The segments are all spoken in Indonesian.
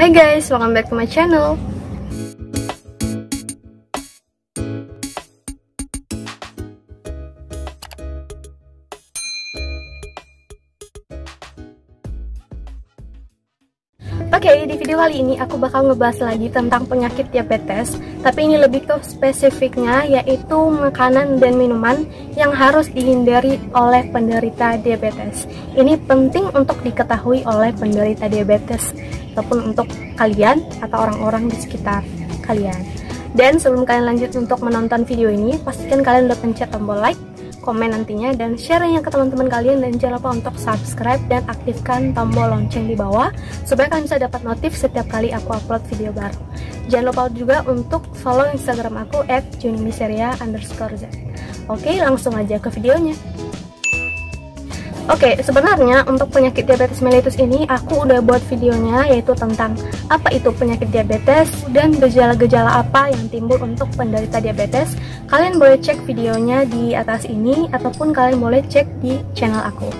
Hai guys, welcome back to my channel. Oke, di video kali ini aku bakal ngebahas lagi tentang penyakit diabetes. Tapi ini lebih ke spesifiknya, yaitu makanan dan minuman yang harus dihindari oleh penderita diabetes. Ini penting untuk diketahui oleh penderita diabetes, ataupun untuk kalian atau orang-orang di sekitar kalian. Dan sebelum kalian lanjut untuk menonton video ini, pastikan kalian udah pencet tombol like, komen nantinya, dan share-nya ke teman-teman kalian. Dan jangan lupa untuk subscribe dan aktifkan tombol lonceng di bawah supaya kalian bisa dapat notif setiap kali aku upload video baru. Jangan lupa juga untuk follow Instagram aku @junimiseria_z. Oke, langsung aja ke videonya. Oke, sebenarnya untuk penyakit diabetes mellitus ini aku udah buat videonya, yaitu tentang apa itu penyakit diabetes dan gejala-gejala apa yang timbul untuk penderita diabetes. Kalian boleh cek videonya di atas ini, ataupun kalian boleh cek di channel aku.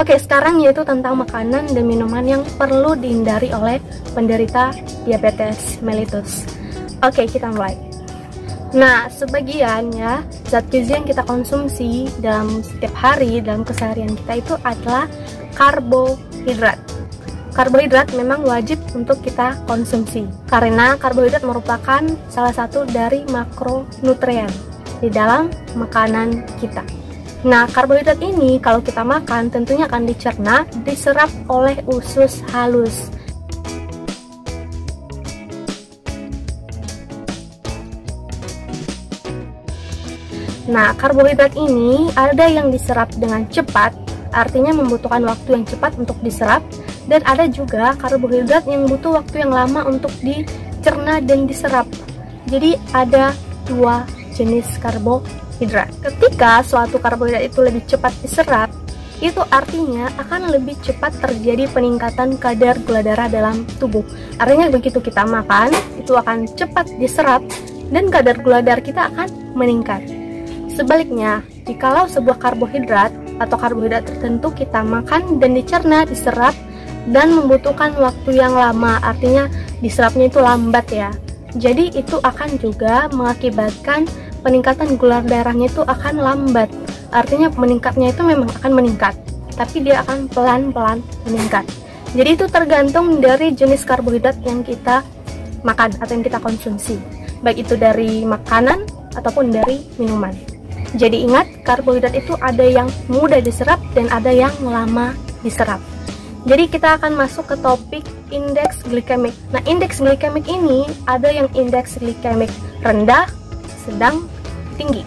Oke, sekarang yaitu tentang makanan dan minuman yang perlu dihindari oleh penderita diabetes mellitus. Oke, kita mulai. Nah, sebagian ya, zat gizi yang kita konsumsi dalam setiap hari, dalam keseharian kita itu adalah karbohidrat. Karbohidrat memang wajib untuk kita konsumsi, karena karbohidrat merupakan salah satu dari makronutrien di dalam makanan kita. Nah, karbohidrat ini kalau kita makan tentunya akan dicerna, diserap oleh usus halus. Nah, karbohidrat ini ada yang diserap dengan cepat, artinya membutuhkan waktu yang cepat untuk diserap, dan ada juga karbohidrat yang butuh waktu yang lama untuk dicerna dan diserap. Jadi ada dua jenis karbohidrat. Ketika suatu karbohidrat itu lebih cepat diserap, itu artinya akan lebih cepat terjadi peningkatan kadar gula darah dalam tubuh. Artinya begitu kita makan, itu akan cepat diserap dan kadar gula darah kita akan meningkat. Sebaliknya, jikalau sebuah karbohidrat atau karbohidrat tertentu kita makan dan dicerna, diserap, dan membutuhkan waktu yang lama, artinya diserapnya itu lambat ya. Jadi itu akan juga mengakibatkan peningkatan gula darahnya itu akan lambat. Artinya meningkatnya itu memang akan meningkat, tapi dia akan pelan-pelan meningkat. Jadi itu tergantung dari jenis karbohidrat yang kita makan atau yang kita konsumsi, baik itu dari makanan ataupun dari minuman. Jadi ingat, karbohidrat itu ada yang mudah diserap dan ada yang lama diserap. Jadi kita akan masuk ke topik indeks glikemik. Nah, indeks glikemik ini ada yang indeks glikemik rendah, sedang, tinggi.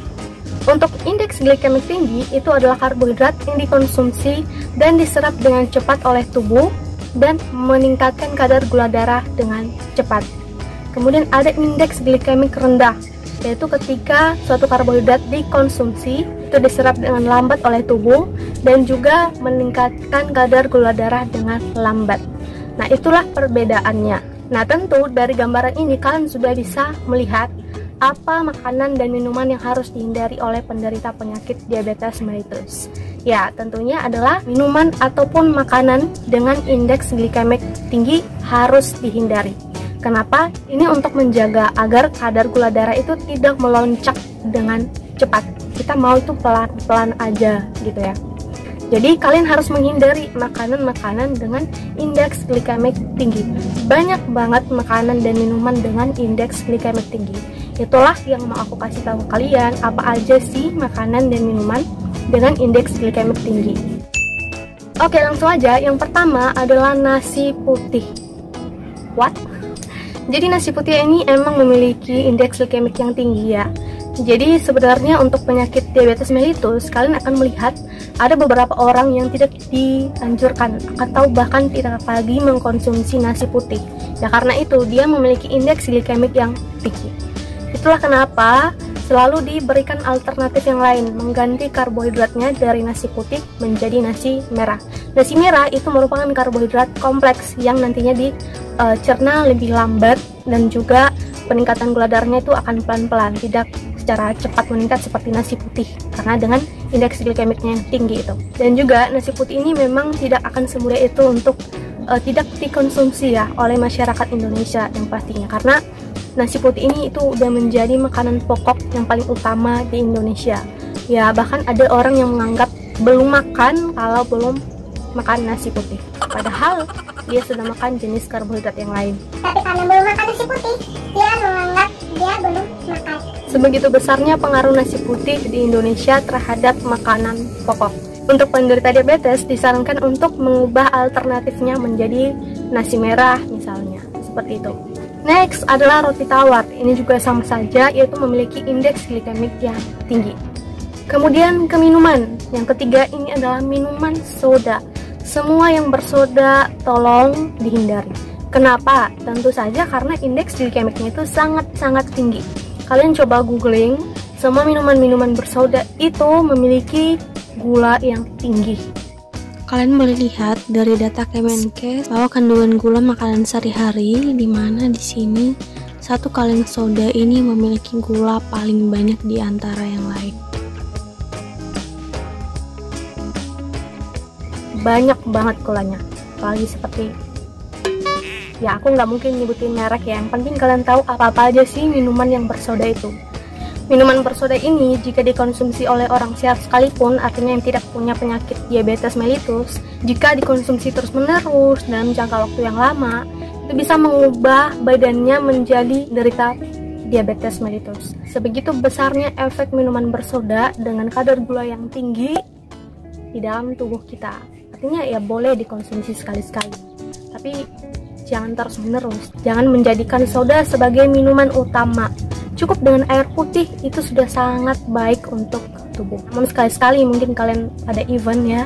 Untuk indeks glikemik tinggi itu adalah karbohidrat yang dikonsumsi dan diserap dengan cepat oleh tubuh dan meningkatkan kadar gula darah dengan cepat. Kemudian ada indeks glikemik rendah, yaitu ketika suatu karbohidrat dikonsumsi itu diserap dengan lambat oleh tubuh dan juga meningkatkan kadar gula darah dengan lambat. Nah, itulah perbedaannya. Nah, tentu dari gambaran ini kalian sudah bisa melihat apa makanan dan minuman yang harus dihindari oleh penderita penyakit diabetes mellitus. Ya, tentunya adalah minuman ataupun makanan dengan indeks glikemik tinggi harus dihindari. Kenapa? Ini untuk menjaga agar kadar gula darah itu tidak melonjak dengan cepat. Kita mau itu pelan-pelan aja gitu ya. Jadi kalian harus menghindari makanan-makanan dengan indeks glikemik tinggi. Banyak banget makanan dan minuman dengan indeks glikemik tinggi. Itulah yang mau aku kasih tahu kalian, apa aja sih makanan dan minuman dengan indeks glikemik tinggi. Oke, langsung aja. Yang pertama adalah nasi putih. What? Jadi nasi putih ini emang memiliki indeks glikemik yang tinggi ya. Jadi sebenarnya untuk penyakit diabetes mellitus, kalian akan melihat ada beberapa orang yang tidak dianjurkan atau bahkan tidak lagi mengkonsumsi nasi putih. Ya karena itu dia memiliki indeks glikemik yang tinggi. Itulah kenapa selalu diberikan alternatif yang lain, mengganti karbohidratnya dari nasi putih menjadi nasi merah. Nasi merah itu merupakan karbohidrat kompleks yang nantinya dicerna lebih lambat dan juga peningkatan gula darahnya itu akan pelan-pelan, tidak secara cepat meningkat seperti nasi putih karena dengan indeks glikemiknya yang tinggi itu. Dan juga nasi putih ini memang tidak akan semudah itu untuk tidak dikonsumsi ya oleh masyarakat Indonesia yang pastinya, karena nasi putih ini itu udah menjadi makanan pokok yang paling utama di Indonesia. Ya bahkan ada orang yang menganggap belum makan kalau belum makan nasi putih, padahal dia sudah makan jenis karbohidrat yang lain. Tapi karena belum makan nasi putih, dia menganggap dia belum makan. Sebegitu besarnya pengaruh nasi putih di Indonesia terhadap makanan pokok. Untuk penderita diabetes disarankan untuk mengubah alternatifnya menjadi nasi merah misalnya, seperti itu. Next adalah roti tawar. Ini juga sama saja, yaitu memiliki indeks glikemik yang tinggi. Kemudian ke minuman. Yang ketiga ini adalah minuman soda. Semua yang bersoda tolong dihindari. Kenapa? Tentu saja karena indeks glikemiknya itu sangat-sangat tinggi. Kalian coba googling, semua minuman-minuman bersoda itu memiliki gula yang tinggi. Kalian boleh lihat dari data Kemenkes bahwa kandungan gula makanan sehari-hari, di mana di sini satu kaleng soda ini memiliki gula paling banyak di antara yang lain. Banyak banget gulanya, apalagi seperti ya aku nggak mungkin nyebutin merek ya, yang penting kalian tahu apa-apa aja sih minuman yang bersoda itu. Minuman bersoda ini jika dikonsumsi oleh orang sehat sekalipun, artinya yang tidak punya penyakit diabetes mellitus, jika dikonsumsi terus-menerus dalam jangka waktu yang lama, itu bisa mengubah badannya menjadi derita diabetes mellitus. Sebegitu besarnya efek minuman bersoda dengan kadar gula yang tinggi di dalam tubuh kita. Artinya ya boleh dikonsumsi sekali-sekali, tapi jangan terus-menerus. Jangan menjadikan soda sebagai minuman utama. Cukup dengan air putih itu sudah sangat baik untuk tubuh. Namun sekali-sekali mungkin kalian ada event ya,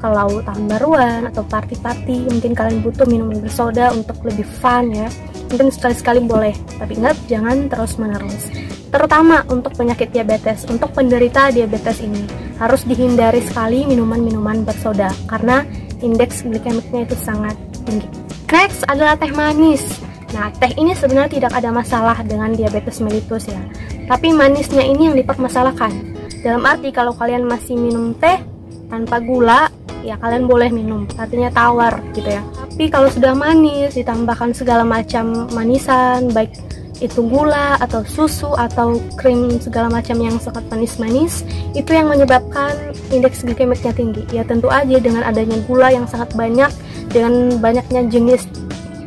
kalau tahun baruan atau party-party, mungkin kalian butuh minuman bersoda untuk lebih fun ya. Mungkin sekali-sekali boleh, tapi ingat jangan terus-menerus. Terutama untuk penyakit diabetes, untuk penderita diabetes ini harus dihindari sekali minuman-minuman bersoda karena indeks glikemiknya itu sangat tinggi. Next adalah teh manis. Nah, teh ini sebenarnya tidak ada masalah dengan diabetes mellitus ya. Tapi manisnya ini yang dipermasalahkan. Dalam arti kalau kalian masih minum teh tanpa gula, ya kalian boleh minum. Artinya tawar gitu ya. Tapi kalau sudah manis, ditambahkan segala macam manisan, baik itu gula atau susu atau krim segala macam yang sangat manis-manis, itu yang menyebabkan indeks glikemiknya tinggi. Ya tentu aja dengan adanya gula yang sangat banyak, dengan banyaknya jenis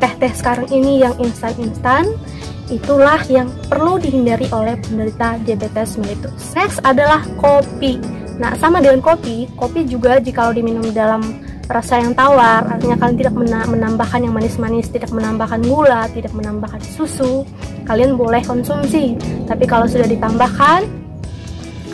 teh-teh sekarang ini yang instan-instan, itulah yang perlu dihindari oleh penderita diabetes mellitus. Next adalah kopi. Nah, sama dengan kopi juga jika diminum dalam rasa yang tawar, artinya kalian tidak menambahkan yang manis-manis, tidak menambahkan gula, tidak menambahkan susu, kalian boleh konsumsi. Tapi kalau sudah ditambahkan,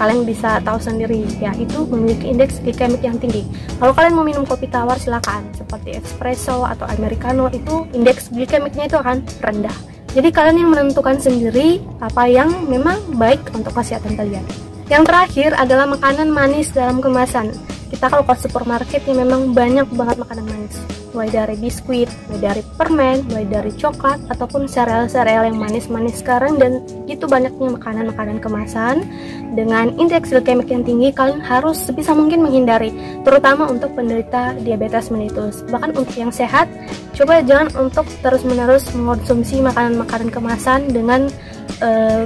kalian bisa tahu sendiri ya, itu memiliki indeks glikemik yang tinggi. Kalau kalian mau minum kopi tawar silakan, seperti espresso atau americano, itu indeks glikemiknya itu akan rendah. Jadi kalian yang menentukan sendiri apa yang memang baik untuk kesehatan kalian. Yang terakhir adalah makanan manis dalam kemasan. Kita kalau ke supermarket ya memang banyak banget makanan manis, mulai dari biskuit, mulai dari permen, mulai dari coklat, ataupun sereal-sereal yang manis-manis sekarang. Dan itu banyaknya makanan-makanan kemasan dengan indeks glikemik yang tinggi, kalian harus sebisa mungkin menghindari, terutama untuk penderita diabetes mellitus. Bahkan untuk yang sehat, coba jangan untuk terus-menerus mengonsumsi makanan-makanan kemasan dengan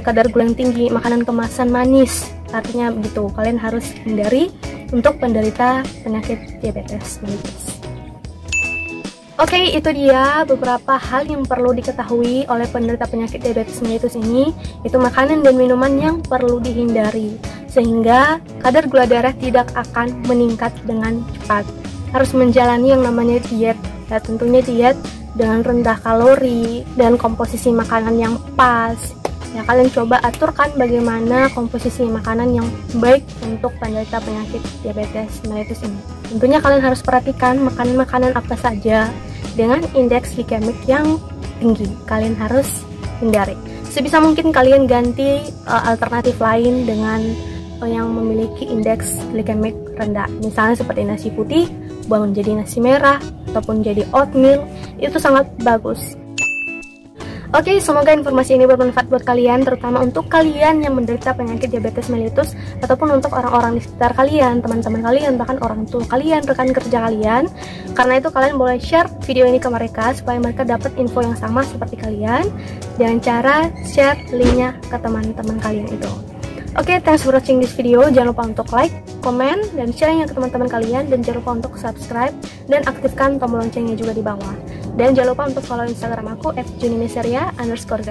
kadar gula yang tinggi, makanan kemasan manis. Artinya begitu, kalian harus hindari untuk penderita penyakit diabetes mellitus. Oke, itu dia beberapa hal yang perlu diketahui oleh penderita penyakit diabetes mellitus ini. Itu makanan dan minuman yang perlu dihindari, sehingga kadar gula darah tidak akan meningkat dengan cepat. Harus menjalani yang namanya diet, ya tentunya diet dengan rendah kalori dan komposisi makanan yang pas. Ya, kalian coba aturkan bagaimana komposisi makanan yang baik untuk penderita penyakit diabetes mellitus ini. Tentunya kalian harus perhatikan makanan-makanan apa saja dengan indeks glikemik yang tinggi. Kalian harus hindari. Sebisa mungkin kalian ganti alternatif lain dengan yang memiliki indeks glikemik rendah. Misalnya seperti nasi putih, bangun jadi nasi merah, ataupun jadi oatmeal, itu sangat bagus. Oke, semoga informasi ini bermanfaat buat kalian, terutama untuk kalian yang menderita penyakit diabetes mellitus, ataupun untuk orang-orang di sekitar kalian, teman-teman kalian, bahkan orang tua kalian, rekan kerja kalian. Karena itu kalian boleh share video ini ke mereka supaya mereka dapat info yang sama seperti kalian, dengan cara share linknya ke teman-teman kalian itu. Oke, thanks for watching this video. Jangan lupa untuk like, komen, dan share-nya ke teman-teman kalian. Dan jangan lupa untuk subscribe dan aktifkan tombol loncengnya juga di bawah. Dan jangan lupa untuk follow Instagram aku @junimiseria_z.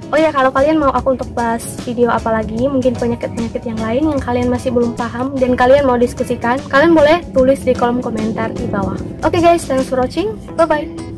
Oh ya, kalau kalian mau aku untuk bahas video apa lagi, mungkin penyakit-penyakit yang lain yang kalian masih belum paham dan kalian mau diskusikan, kalian boleh tulis di kolom komentar di bawah. Oke guys, thanks for watching. Bye-bye.